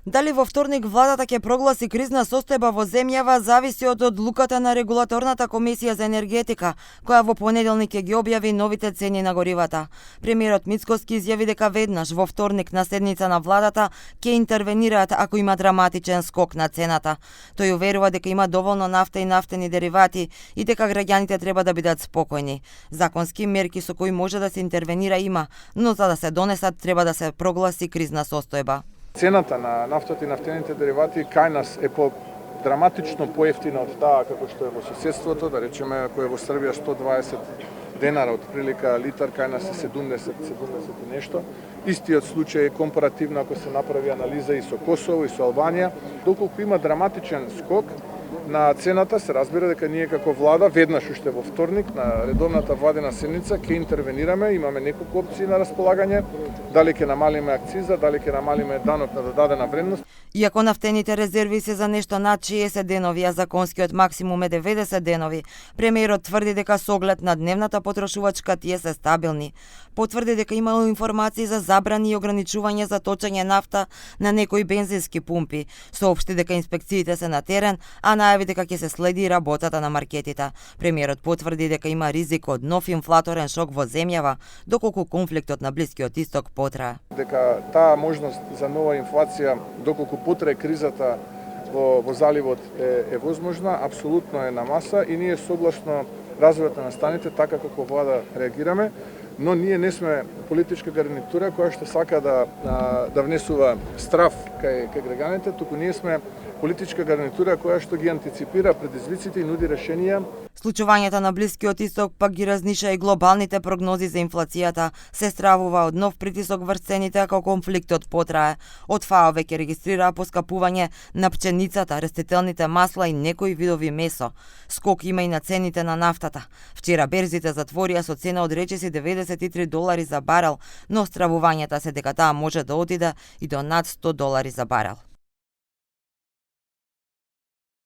Дали во вторник владата ќе прогласи кризна состојба во земјава зависи од одлуката на регулаторната комисија за енергетика, која во понеделник ќе ги објави новите цени на горивата. Премиерот Мицкоски изјави дека веднаш во вторник на седница на владата ќе интервенираат ако има драматичен скок на цената. Тој уверува дека има доволно нафта и нафтени деривати и дека граѓаните треба да бидат спокојни. Законски мерки со кои може да се интервенира има, но за да се донесат треба да се прогласи кризна состојба. Цената на нафтата и нафтените деривати кај нас е драматично поевтина од таа како што е во соседството, да речеме ако е во Србија 120 денара од прилика литар, кај нас е 70 и нешто. Истиот случај е компаративно ако се направи анализа и со Косово и со Албанија, доколку има драматичен скок на цената, се разбира дека ние како влада веднаш уште во вторник на редовната владена седница ќе интервенираме, имаме неколку опции на располагање, дали ќе намалиме акциза, дали ќе намалиме данок на додадена вредност. Иако нафтените резерви се за нешто над 60 денови, а законскиот максимум е 90 денови, премиерот тврди дека со оглед на дневната потрошувачка тие се стабилни. Потврди дека имало информации за забрани и ограничување за точење нафта на некои бензински пумпи. Соопшти дека инспекциите се на терен, а најави дека ќе се следи работата на маркетите. Премиерот потврди дека има ризик од нов инфлаторен шок во земјава, доколку конфликтот на Блискиот Исток потрае. Дека таа можност за нова инфлација, доколку потрае кризата во заливот е возможна, апсолутно е на маса и ние согласно развојот на настаните така како влада реагираме, но ние не сме политичка гарнитура која што сака да внесува страв кај граѓаните, туку ние сме политичка гарнитура која што ги антиципира предизвиците и нуди решенија. Случувањето на Блискиот Исток пак ги разниша и глобалните прогнози за инфлацијата. Се стравува од нов притисок врз цените ако конфликтот потрае. Од ФАО веќе регистрираа поскапување на пченицата, растителните масла и некои видови месо. Скок има и на цените на нафтата. Вчера берзите затворија со цена од речиси $93 за барел, но стравувањата се дека таа може да отиде и до над $100 за барел.